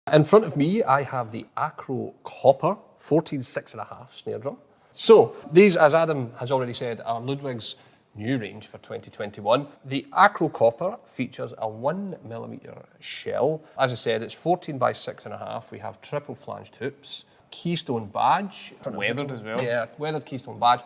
In front of me, I have the Acro Copper 14x6.5 snare drum. So these, as Adam has already said, are Ludwig's new range for 2021. The Acro Copper features a 1mm shell. As I said, it's 14x6.5. We have triple flanged hoops, keystone badge. Weathered as well. Yeah, weathered keystone badge.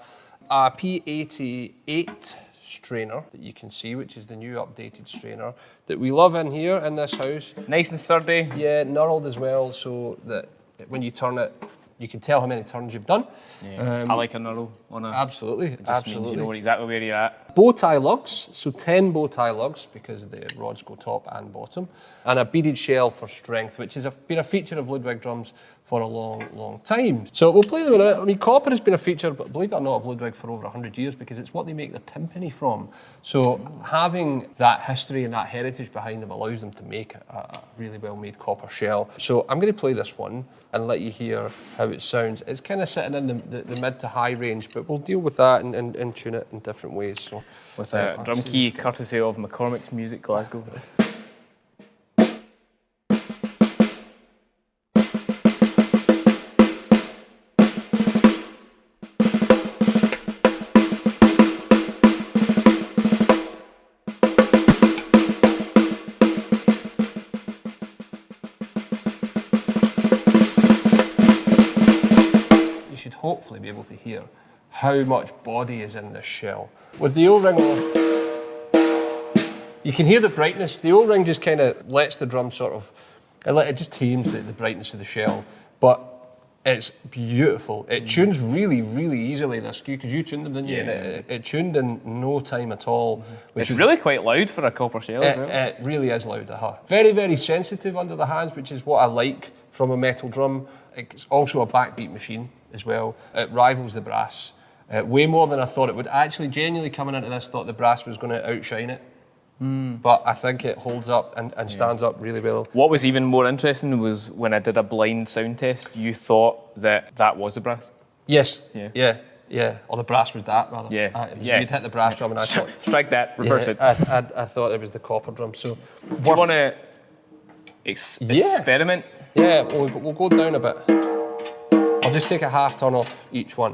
A P88 strainer that you can see, which is the new updated strainer that we love in here in this house. Nice and sturdy. Yeah, knurled as well, so that when you turn it, you can tell how many turns you've done. Yeah, I like a knurl on a... Absolutely, It just means you know exactly where you're at. Bow tie lugs, so 10 bow tie lugs because the rods go top and bottom. And a beaded shell for strength, which has been a feature of Ludwig drums for a long, long time. So we'll play them in a minute. I mean, copper has been a feature, but believe it or not, of Ludwig for over 100 years because it's what they make their timpani from. So having that history and that heritage behind them allows them to make a really well-made copper shell. So I'm going to play this one and let you hear how it sounds. It's kind of sitting in the mid to high range, but we'll deal with that and tune it in different ways. So what's a drum key courtesy of McCormick's Music Glasgow. should hopefully be able to hear how much body is in this shell. With the O-ring on, you can hear the brightness. The O-ring just kind of lets the drum sort of, it just tames the brightness of the shell, but it's beautiful. It tunes really, really easily, this cue, because you tuned them, didn't you? Yeah. And it tuned in no time at all. It's really quite loud for a copper shell as well. It really is loud, Very, very sensitive under the hands, which is what I like from a metal drum. It's also a backbeat machine as well. It rivals the brass way more than I thought it would. Actually, genuinely coming into this, thought the brass was going to outshine it. But I think it holds up and stands up really well. What was even more interesting was when I did a blind sound test, you thought that was the brass? Yes. Yeah. Or the brass was that, rather. You'd hit the brass drum and I thought... Strike that, reverse it. I thought it was the copper drum, so... Do you want to experiment? Yeah, we'll go down a bit. I'll just take a half turn off each one.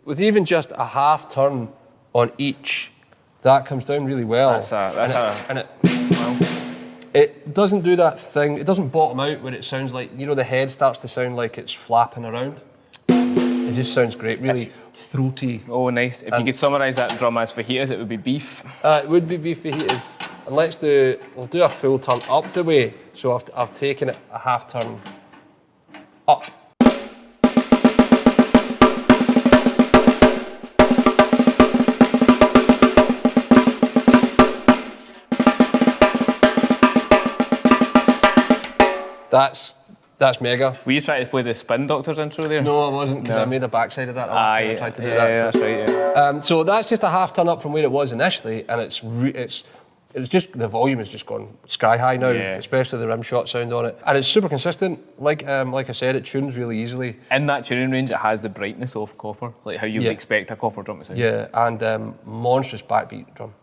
With even just a half turn on each, that comes down really well. It doesn't do that thing, it doesn't bottom out where it sounds like, you know, the head starts to sound like it's flapping around. It just sounds great, really throaty. Oh, nice. If you could summarise that drum as fajitas, it would be beef. It would be beef fajitas. And we'll do a full turn up the way. So I've taken it a half turn up. That's mega. Were you trying to play the Spin Doctors intro there? No, I wasn't, because I made a backside of that last time I tried to do that. That's right, so that's just a half turn up from where it was initially, and it's just, the volume has just gone sky high now, especially the rim shot sound on it. And it's super consistent. Like I said, it tunes really easily. In that tuning range, it has the brightness of copper, like how you would expect a copper drum to sound. Yeah, and monstrous backbeat drum.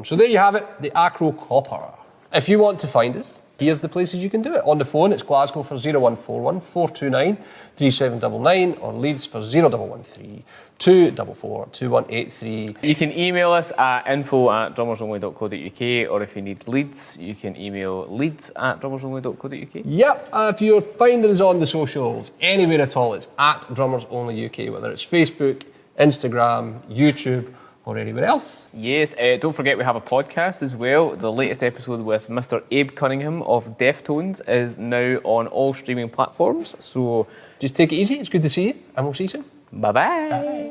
So there you have it, the Acro Copper. If you want to find us, here's the places you can do it. On the phone, it's Glasgow for 0141 429 3799 or Leeds for 0113 244 2183. You can email us at info@drummersonly.co.uk, or if you need leads, you can email leads@drummersonly.co.uk. Yep, if you're finding us on the socials, anywhere at all, it's at Drummers Only UK, whether it's Facebook, Instagram, YouTube, or anywhere else. Yes, don't forget we have a podcast as well. The latest episode with Mr. Abe Cunningham of Deftones is now on all streaming platforms. So just take it easy. It's good to see you, and we'll see you soon. Bye-bye.